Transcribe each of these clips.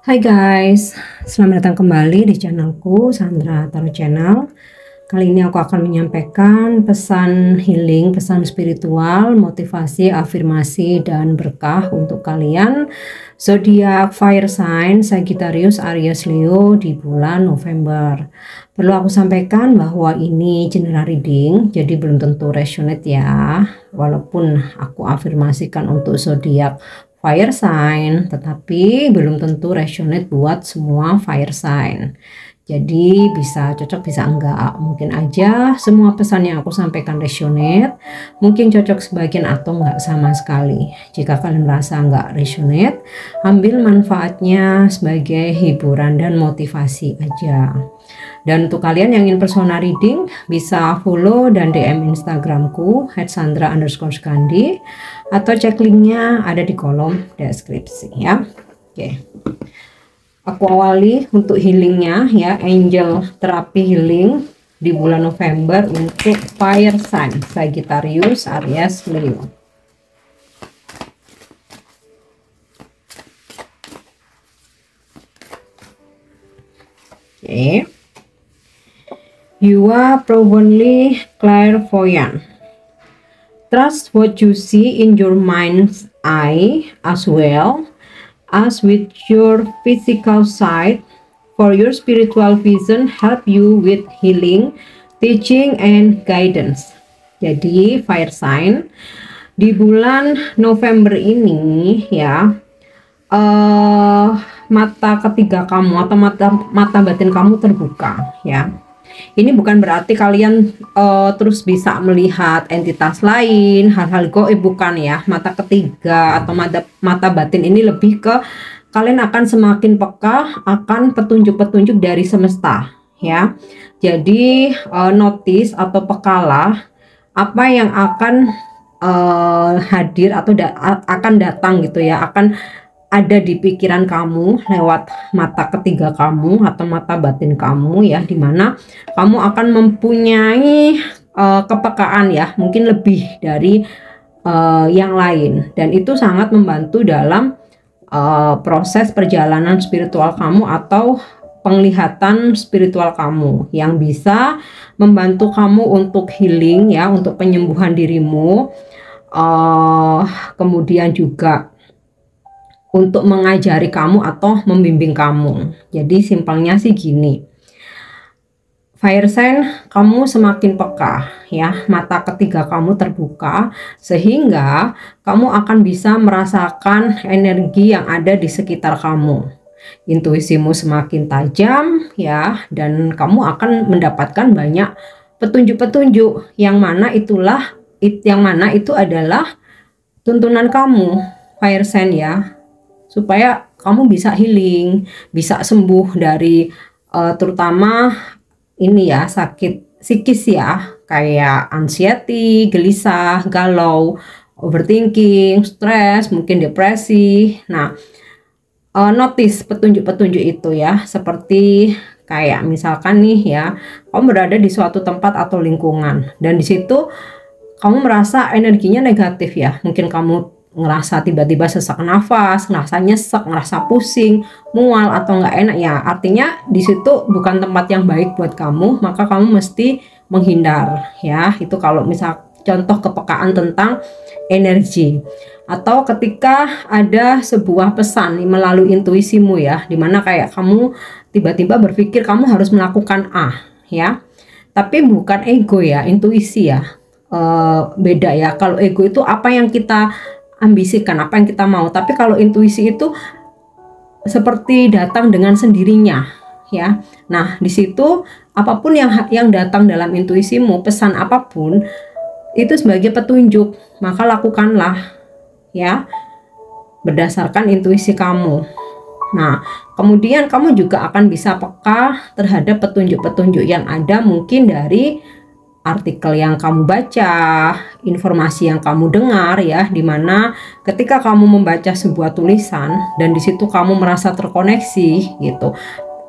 Hai guys, selamat datang kembali di channelku Sandra Tarot Channel. Kali ini aku akan menyampaikan pesan healing, pesan spiritual, motivasi, afirmasi, dan berkah untuk kalian zodiak fire sign Sagittarius, Aries, Leo di bulan November. Perlu aku sampaikan bahwa ini general reading, jadi belum tentu resonate ya. Walaupun aku afirmasikan untuk zodiak fire sign, tetapi belum tentu resonate buat semua fire sign. Jadi bisa cocok bisa enggak, mungkin aja semua pesan yang aku sampaikan resonate, mungkin cocok sebagian atau enggak sama sekali. Jika kalian merasa enggak resonate, ambil manfaatnya sebagai hiburan dan motivasi aja. Dan untuk kalian yang ingin personal reading, bisa follow dan DM Instagramku @sandra_skandi atau cek linknya ada di kolom deskripsi ya. Oke. Aku awali untuk healingnya ya, angel terapi healing di bulan November untuk fire sign Sagittarius, Aries, Leo. Oke. You are profoundly clairvoyant. Trust what you see in your mind's eye as well as with your physical sight, for your spiritual vision help you with healing, teaching, and guidance. Jadi fire sign di bulan November ini ya, mata ketiga kamu atau mata batin kamu terbuka ya. Ini bukan berarti kalian terus bisa melihat entitas lain, hal-hal gaib, bukan ya. Mata ketiga atau mata batin ini lebih ke kalian akan semakin peka akan petunjuk-petunjuk dari semesta ya. Jadi notice atau pekalah apa yang akan hadir atau akan datang gitu ya, akan ada di pikiran kamu lewat mata ketiga kamu atau mata batin kamu ya, dimana kamu akan mempunyai kepekaan ya, mungkin lebih dari yang lain, dan itu sangat membantu dalam proses perjalanan spiritual kamu atau penglihatan spiritual kamu yang bisa membantu kamu untuk healing ya, untuk penyembuhan dirimu, kemudian juga untuk mengajari kamu atau membimbing kamu. Jadi simpelnya sih gini, fire sign kamu semakin peka ya, mata ketiga kamu terbuka sehingga kamu akan bisa merasakan energi yang ada di sekitar kamu. Intuisimu semakin tajam ya, dan kamu akan mendapatkan banyak petunjuk-petunjuk yang mana itu adalah tuntunan kamu fire sign ya, supaya kamu bisa healing, bisa sembuh dari terutama ini ya, sakit psikis ya, kayak anxiety, gelisah, galau, overthinking, stres, mungkin depresi. Nah, notice petunjuk-petunjuk itu ya, seperti kayak misalkan nih ya, kamu berada di suatu tempat atau lingkungan dan di situ kamu merasa energinya negatif ya, mungkin kamu ngerasa tiba-tiba sesak nafas, ngerasa nyesek, ngerasa pusing, mual atau nggak enak ya, artinya di situ bukan tempat yang baik buat kamu, maka kamu mesti menghindar ya. Itu kalau misal contoh kepekaan tentang energi. Atau ketika ada sebuah pesan melalui intuisimu ya, dimana kayak kamu tiba-tiba berpikir kamu harus melakukan A ya, tapi bukan ego ya, intuisi ya. Beda ya, kalau ego itu apa yang kita ambisikan, apa yang kita mau, tapi kalau intuisi itu seperti datang dengan sendirinya ya. Nah, di situ apapun yang datang dalam intuisimu, pesan apapun itu sebagai petunjuk, maka lakukanlah ya berdasarkan intuisi kamu. Nah, kemudian kamu juga akan bisa peka terhadap petunjuk-petunjuk yang ada, mungkin dari artikel yang kamu baca, informasi yang kamu dengar ya, dimana ketika kamu membaca sebuah tulisan dan di situ kamu merasa terkoneksi gitu.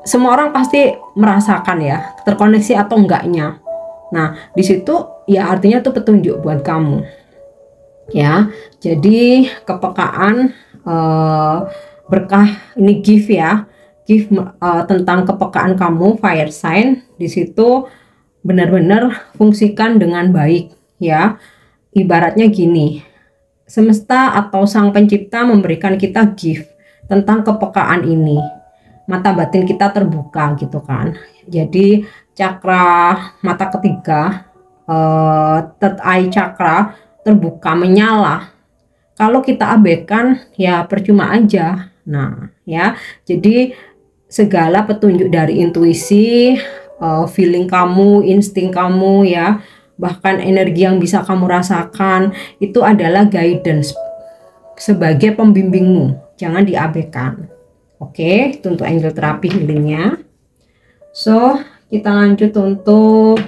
Semua orang pasti merasakan ya, terkoneksi atau enggaknya. Nah, di situ ya artinya itu petunjuk buat kamu. Ya, jadi kepekaan berkah ini gift ya, gift tentang kepekaan kamu fire sign. Di situ benar-benar fungsikan dengan baik ya. Ibaratnya gini, semesta atau sang pencipta memberikan kita gift tentang kepekaan ini, mata batin kita terbuka gitu kan. Jadi cakra mata ketiga, third eye chakra terbuka menyala. Kalau kita abaikan ya percuma aja. Nah ya, jadi segala petunjuk dari intuisi, feeling kamu, insting kamu ya, bahkan energi yang bisa kamu rasakan itu adalah guidance sebagai pembimbingmu, jangan diabaikan. Oke, itu untuk angel terapi healingnya. So kita lanjut untuk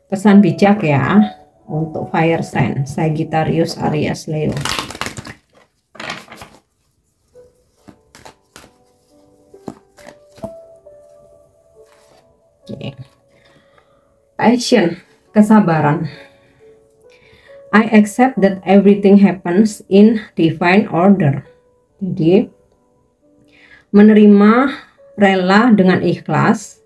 pesan bijak ya untuk fire sign Sagittarius, Aries, Leo. Oke. Passion, kesabaran. I accept that everything happens in divine order. Jadi menerima, rela dengan ikhlas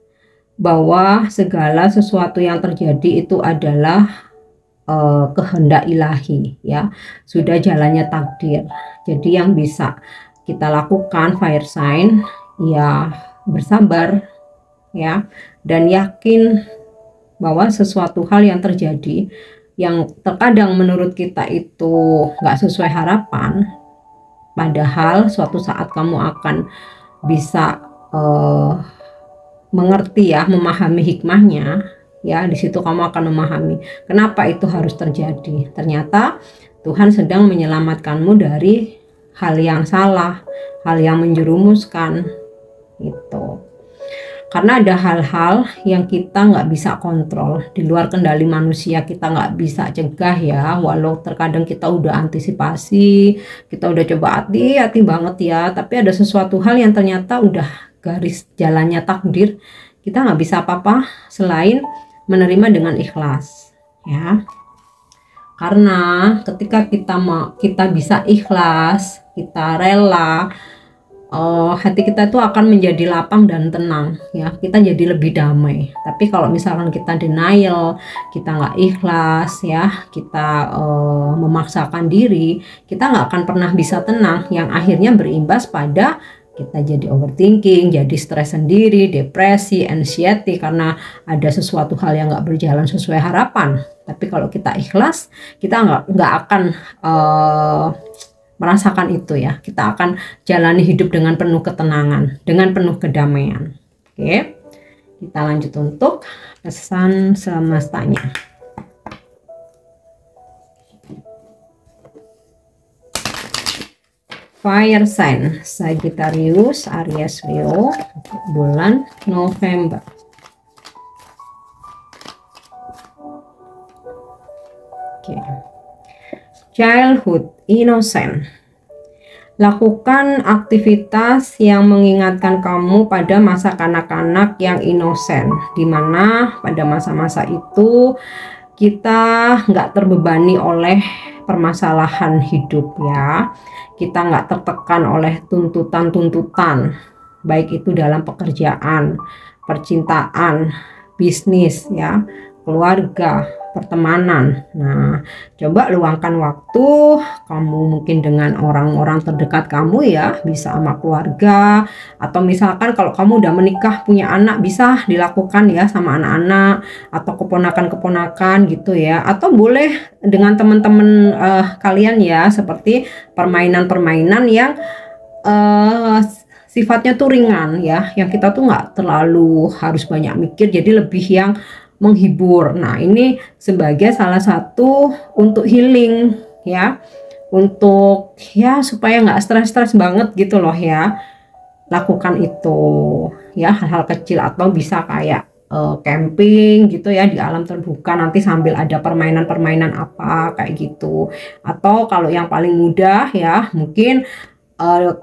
bahwa segala sesuatu yang terjadi itu adalah kehendak ilahi ya, sudah jalannya takdir. Jadi yang bisa kita lakukan fire sign ya bersabar ya, dan yakin bahwa sesuatu hal yang terjadi yang terkadang menurut kita itu nggak sesuai harapan, padahal suatu saat kamu akan bisa mengerti ya, memahami hikmahnya ya. Di situ kamu akan memahami kenapa itu harus terjadi. Ternyata Tuhan sedang menyelamatkanmu dari hal yang salah, hal yang menjerumuskan itu. Karena ada hal-hal yang kita nggak bisa kontrol, di luar kendali manusia, kita nggak bisa cegah ya. Walau terkadang kita udah antisipasi, kita udah coba hati-hati banget ya, tapi ada sesuatu hal yang ternyata udah garis jalannya takdir, kita nggak bisa apa-apa selain menerima dengan ikhlas ya. Karena ketika kita bisa ikhlas, kita rela, hati kita itu akan menjadi lapang dan tenang ya, kita jadi lebih damai. Tapi kalau misalkan kita denial, kita nggak ikhlas ya, kita memaksakan diri, kita nggak akan pernah bisa tenang, yang akhirnya berimbas pada kita jadi overthinking, jadi stres sendiri, depresi, anxiety karena ada sesuatu hal yang nggak berjalan sesuai harapan. Tapi kalau kita ikhlas, kita nggak akan merasakan itu ya. Kita akan jalani hidup dengan penuh ketenangan, dengan penuh kedamaian. Oke, kita lanjut untuk pesan semestanya. Fire sign Sagittarius, Aries, Leo bulan November. Oke. Childhood, innocent. Lakukan aktivitas yang mengingatkan kamu pada masa kanak-kanak yang innocent, dimana pada masa-masa itu kita nggak terbebani oleh permasalahan hidup ya, kita nggak tertekan oleh tuntutan-tuntutan, baik itu dalam pekerjaan, percintaan, bisnis ya, keluarga, pertemanan. Nah, coba luangkan waktu kamu mungkin dengan orang-orang terdekat kamu ya, bisa sama keluarga, atau misalkan kalau kamu udah menikah punya anak, bisa dilakukan ya sama anak-anak atau keponakan-keponakan gitu ya, atau boleh dengan teman-teman kalian ya, seperti permainan-permainan yang sifatnya tuh ringan ya, yang kita tuh nggak terlalu harus banyak mikir, jadi lebih yang menghibur. Nah, ini sebagai salah satu untuk healing ya, untuk ya supaya nggak stres-stres banget gitu loh ya. Lakukan itu ya, hal-hal kecil, atau bisa kayak camping gitu ya di alam terbuka, nanti sambil ada permainan-permainan apa kayak gitu. Atau kalau yang paling mudah ya, mungkin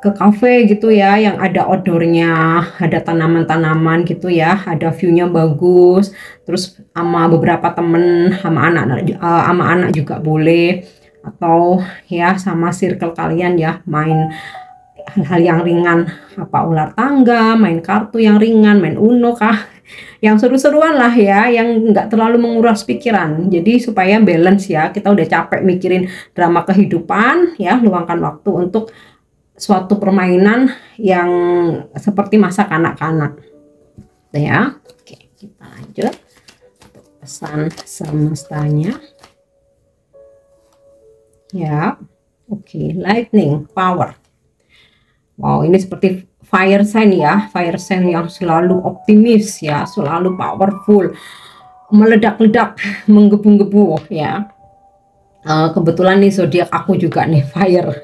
ke kafe gitu ya, yang ada outdoornya, ada tanaman-tanaman gitu ya, ada viewnya bagus, terus sama beberapa temen, sama anak juga boleh, atau ya sama circle kalian ya, main hal-hal yang ringan, apa ular tangga, main kartu yang ringan, main uno kah, yang seru-seruan lah ya, yang nggak terlalu menguras pikiran. Jadi supaya balance ya, kita udah capek mikirin drama kehidupan ya, luangkan waktu untuk suatu permainan yang seperti masa kanak-kanak ya. Oke, kita lanjut pesan semestanya ya. Oke, lightning power. Wow, ini seperti fire sign ya, fire sign yang selalu optimis ya, selalu powerful, meledak-ledak, menggebu-gebu ya. Kebetulan nih zodiak aku juga nih fire.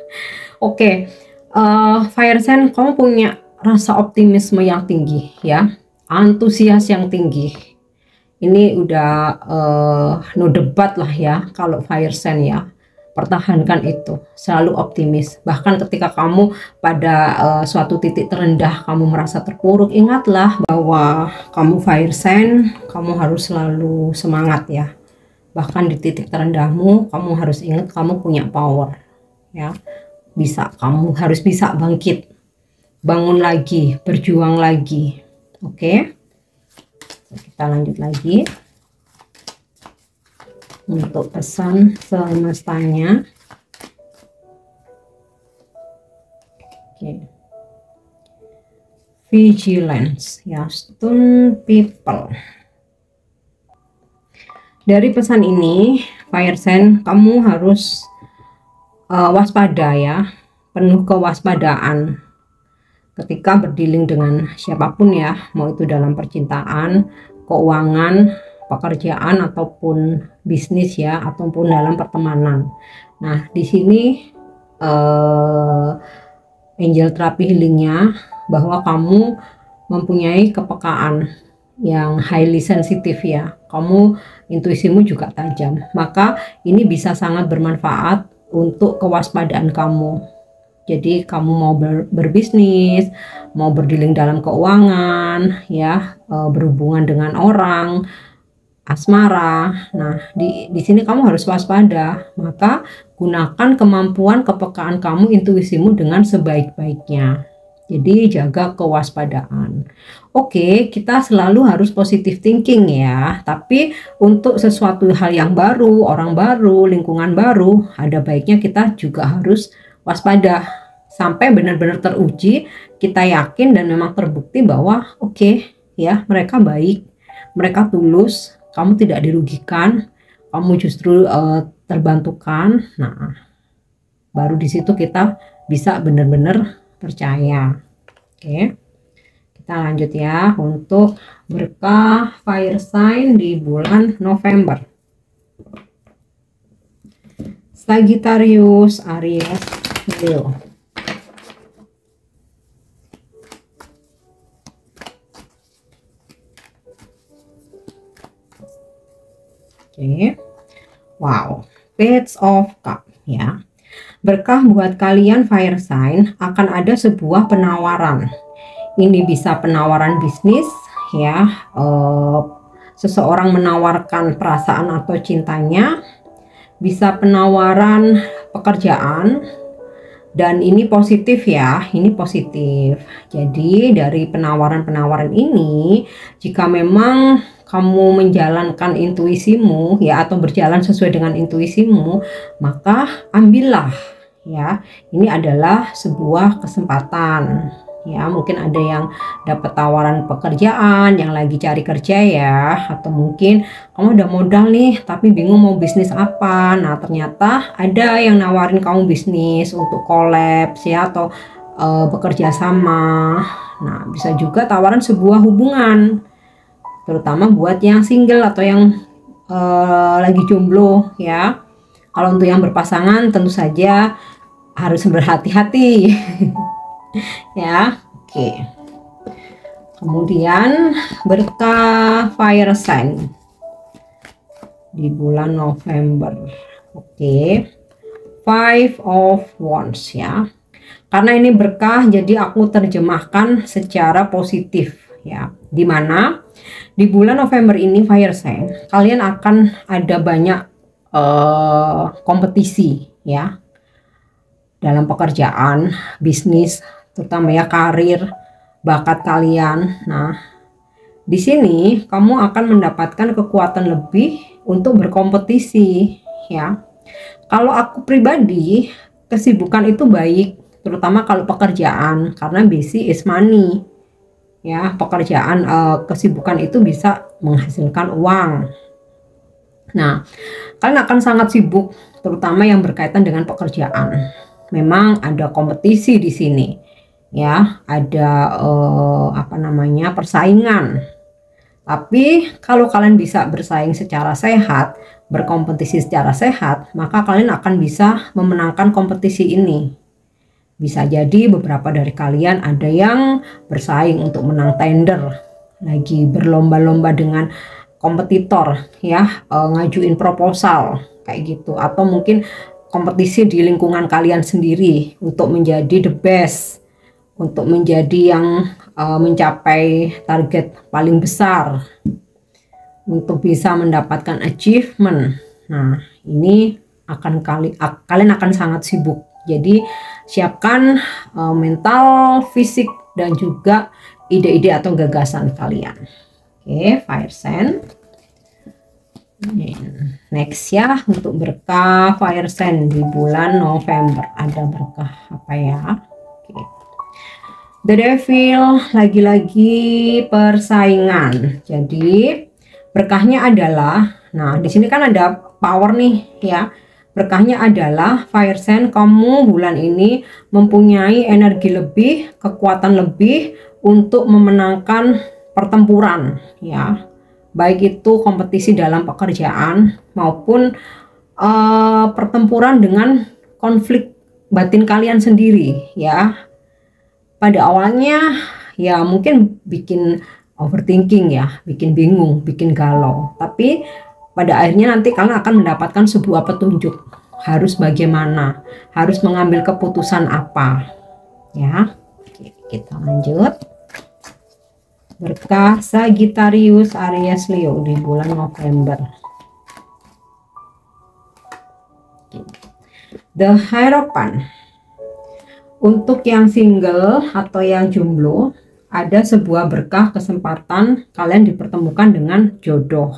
Oke, fire sign, kamu punya rasa optimisme yang tinggi ya, antusias yang tinggi. Ini udah no debat lah ya kalau fire sign ya. Pertahankan itu, selalu optimis. Bahkan ketika kamu pada suatu titik terendah, kamu merasa terpuruk, ingatlah bahwa kamu fire sign, kamu harus selalu semangat ya. Bahkan di titik terendahmu, kamu harus ingat kamu punya power ya. Kamu harus bisa bangkit, bangun lagi, berjuang lagi. Oke, kita lanjut lagi untuk pesan semestanya. Oke. Vigilance ya, stone people. Dari pesan ini, fire sign, kamu harus waspada ya, penuh kewaspadaan ketika berdealing dengan siapapun ya, mau itu dalam percintaan, keuangan, pekerjaan ataupun bisnis ya, ataupun dalam pertemanan. Nah, di sini angel terapi healingnya bahwa kamu mempunyai kepekaan yang highly sensitif ya, kamu intuisimu juga tajam, maka ini bisa sangat bermanfaat untuk kewaspadaan kamu. Jadi kamu mau berbisnis, mau berdealing dalam keuangan ya, berhubungan dengan orang, asmara. Nah, di sini kamu harus waspada. Maka gunakan kemampuan kepekaan kamu, intuisimu dengan sebaik-baiknya. Jadi jaga kewaspadaan. Oke, kita selalu harus positive thinking ya. Tapi untuk sesuatu hal yang baru, orang baru, lingkungan baru, ada baiknya kita juga harus waspada sampai benar-benar teruji, kita yakin dan memang terbukti bahwa oke, ya, mereka baik, mereka tulus, kamu tidak dirugikan, kamu justru terbantukan. Nah, baru di situ kita bisa benar-benar percaya. Oke, kita lanjut ya untuk berkah fire sign di bulan November. Sagittarius, Aries, Leo. Oke, wow, Page of Cup ya. Berkah buat kalian fire sign, akan ada sebuah penawaran. Ini bisa penawaran bisnis ya, seseorang menawarkan perasaan atau cintanya, bisa penawaran pekerjaan, dan ini positif ya, ini positif. Jadi dari penawaran-penawaran ini, jika memang kamu menjalankan intuisimu ya, atau berjalan sesuai dengan intuisimu, maka ambillah ya. Ini adalah sebuah kesempatan ya. Mungkin ada yang dapat tawaran pekerjaan, yang lagi cari kerja ya, atau mungkin kamu udah modal nih tapi bingung mau bisnis apa. Nah, ternyata ada yang nawarin kamu bisnis untuk kolaps ya, atau bekerja sama. Nah, bisa juga tawaran sebuah hubungan, terutama buat yang single atau yang lagi jomblo ya. Kalau untuk yang berpasangan tentu saja harus berhati-hati ya. Oke, kemudian berkah fire sign di bulan November. Oke, Five of Wands ya. Karena ini berkah, jadi aku terjemahkan secara positif ya, dimana di bulan November ini fire sign, kalian akan ada banyak kompetisi ya, dalam pekerjaan, bisnis, terutama ya karir, bakat kalian. Nah, di sini kamu akan mendapatkan kekuatan lebih untuk berkompetisi ya. Kalau aku pribadi, kesibukan itu baik, terutama kalau pekerjaan, karena busy is money. Ya, pekerjaan, kesibukan itu bisa menghasilkan uang. Nah, kalian akan sangat sibuk, terutama yang berkaitan dengan pekerjaan. Memang ada kompetisi di sini, ya, ada persaingan. Tapi kalau kalian bisa bersaing secara sehat, berkompetisi secara sehat, maka kalian akan bisa memenangkan kompetisi ini. Bisa jadi beberapa dari kalian ada yang bersaing untuk menang tender, lagi berlomba-lomba dengan kompetitor ya, ngajuin proposal kayak gitu, atau mungkin kompetisi di lingkungan kalian sendiri untuk menjadi the best, untuk menjadi yang mencapai target paling besar, untuk bisa mendapatkan achievement. Nah, ini kalian akan sangat sibuk. Jadi siapkan mental, fisik, dan juga ide-ide atau gagasan kalian. Oke, fire sign. Next ya, untuk berkah fire sign di bulan November, ada berkah apa ya? Oke. The Devil, lagi-lagi persaingan. Jadi berkahnya adalah, nah di sini kan ada power nih ya. Berkahnya adalah fire sign, kamu bulan ini mempunyai energi lebih, kekuatan lebih untuk memenangkan pertempuran ya. Baik itu kompetisi dalam pekerjaan maupun pertempuran dengan konflik batin kalian sendiri ya. Pada awalnya ya mungkin bikin overthinking ya, bikin bingung, bikin galau. Tapi pada akhirnya nanti kalian akan mendapatkan sebuah petunjuk. Harus bagaimana, harus mengambil keputusan apa ya. Oke, kita lanjut. Berkah Sagittarius, Aries, Leo di bulan November. The Hierophant. Untuk yang single atau yang jomblo, ada sebuah berkah kesempatan kalian dipertemukan dengan jodoh.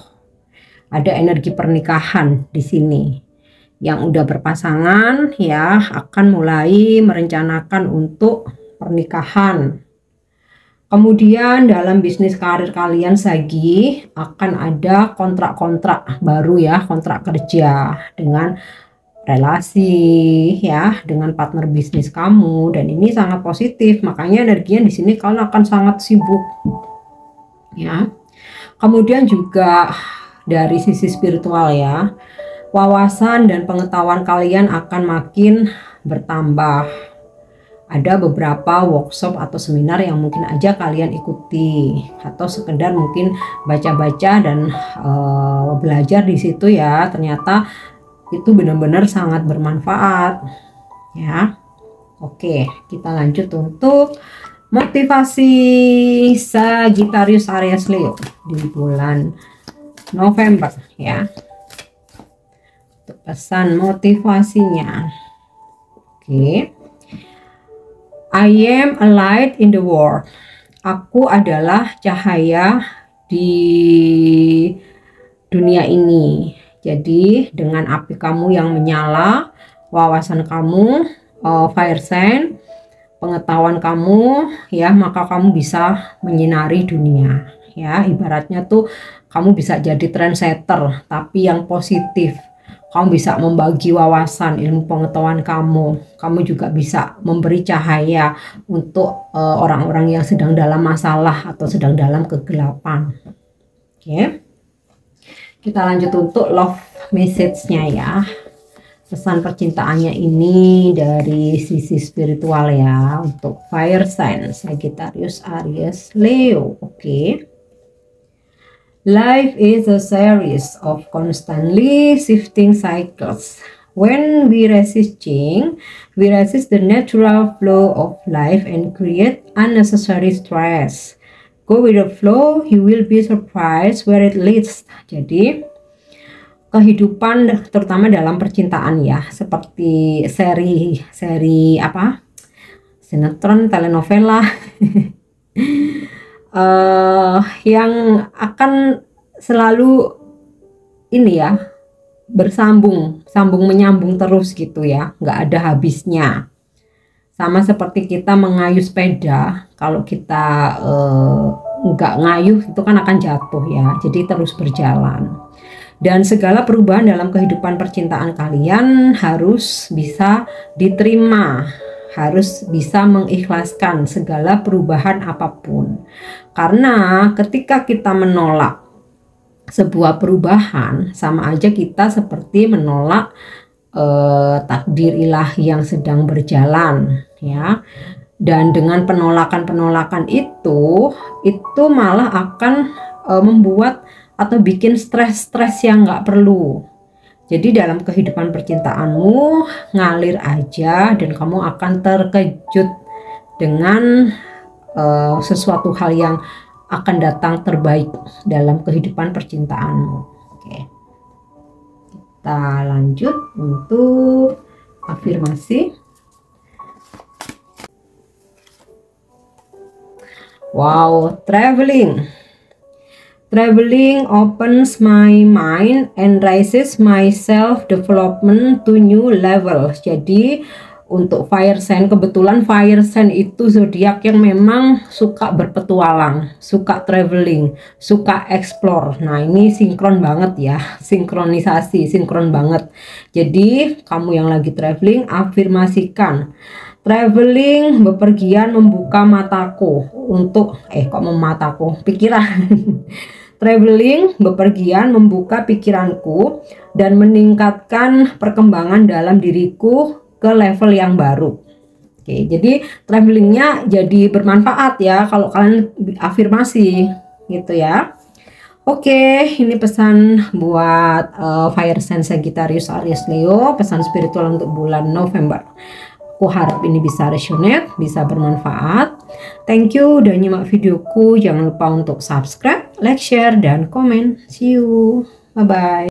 Ada energi pernikahan di sini. Yang udah berpasangan ya akan mulai merencanakan untuk pernikahan. Kemudian dalam bisnis karir kalian Sagi, akan ada kontrak-kontrak baru ya, kontrak kerja dengan relasi ya, dengan partner bisnis kamu, dan ini sangat positif. Makanya energinya di sini kalian akan sangat sibuk ya. Kemudian juga dari sisi spiritual ya, wawasan dan pengetahuan kalian akan makin bertambah. Ada beberapa workshop atau seminar yang mungkin aja kalian ikuti, atau sekedar mungkin baca-baca dan belajar di situ ya. Ternyata itu benar-benar sangat bermanfaat ya. Oke, kita lanjut untuk motivasi Sagittarius, Aries, Leo di bulan November ya. Untuk pesan motivasinya. Oke. I am a light in the world. Aku adalah cahaya di dunia ini. Jadi dengan api kamu yang menyala, wawasan kamu, fire sign, pengetahuan kamu ya, maka kamu bisa menyinari dunia ya. Ibaratnya tuh kamu bisa jadi trendsetter tapi yang positif. Kamu bisa membagi wawasan, ilmu pengetahuan kamu juga bisa memberi cahaya untuk orang-orang yang sedang dalam masalah atau sedang dalam kegelapan. Oke. Kita lanjut untuk love message-nya ya. Pesan percintaannya ini dari sisi spiritual ya, untuk fire sign Sagittarius, Aries, Leo. Oke. Life is a series of constantly shifting cycles. When we resist change, we resist the natural flow of life and create unnecessary stress. Go with the flow, you will be surprised where it leads. Jadi kehidupan, terutama dalam percintaan ya, seperti seri apa, sinetron, telenovela yang akan selalu ini ya, sambung menyambung terus gitu ya, nggak ada habisnya. Sama seperti kita mengayuh sepeda, kalau kita nggak ngayuh itu kan akan jatuh ya, jadi terus berjalan. Dan segala perubahan dalam kehidupan percintaan kalian harus bisa diterima, harus bisa mengikhlaskan segala perubahan apapun. Karena ketika kita menolak sebuah perubahan, sama aja kita seperti menolak takdir ilahi yang sedang berjalan ya. Dan dengan penolakan itu malah akan membuat atau bikin stres yang nggak perlu. Jadi dalam kehidupan percintaanmu ngalir aja, dan kamu akan terkejut dengan sesuatu hal yang akan datang terbaik dalam kehidupan percintaanmu. Oke. Kita lanjut untuk afirmasi. Wow, Traveling opens my mind and raises my self development to new level. Jadi untuk fire sign, kebetulan fire sign itu zodiak yang memang suka berpetualang, suka traveling, suka explore. Nah, ini sinkron banget ya, sinkron banget. Jadi kamu yang lagi traveling, afirmasikan. Traveling, bepergian membuka mataku untuk pikiran. Traveling, bepergian membuka pikiranku dan meningkatkan perkembangan dalam diriku ke level yang baru. Oke, jadi travelingnya jadi bermanfaat ya kalau kalian afirmasi gitu ya. Oke, ini pesan buat fire sign Sagittarius, Aries, Leo, pesan spiritual untuk bulan November. Aku harap ini bisa resonate, bisa bermanfaat. Thank you udah nyimak videoku. Jangan lupa untuk subscribe, like, share, dan komen. See you. Bye-bye.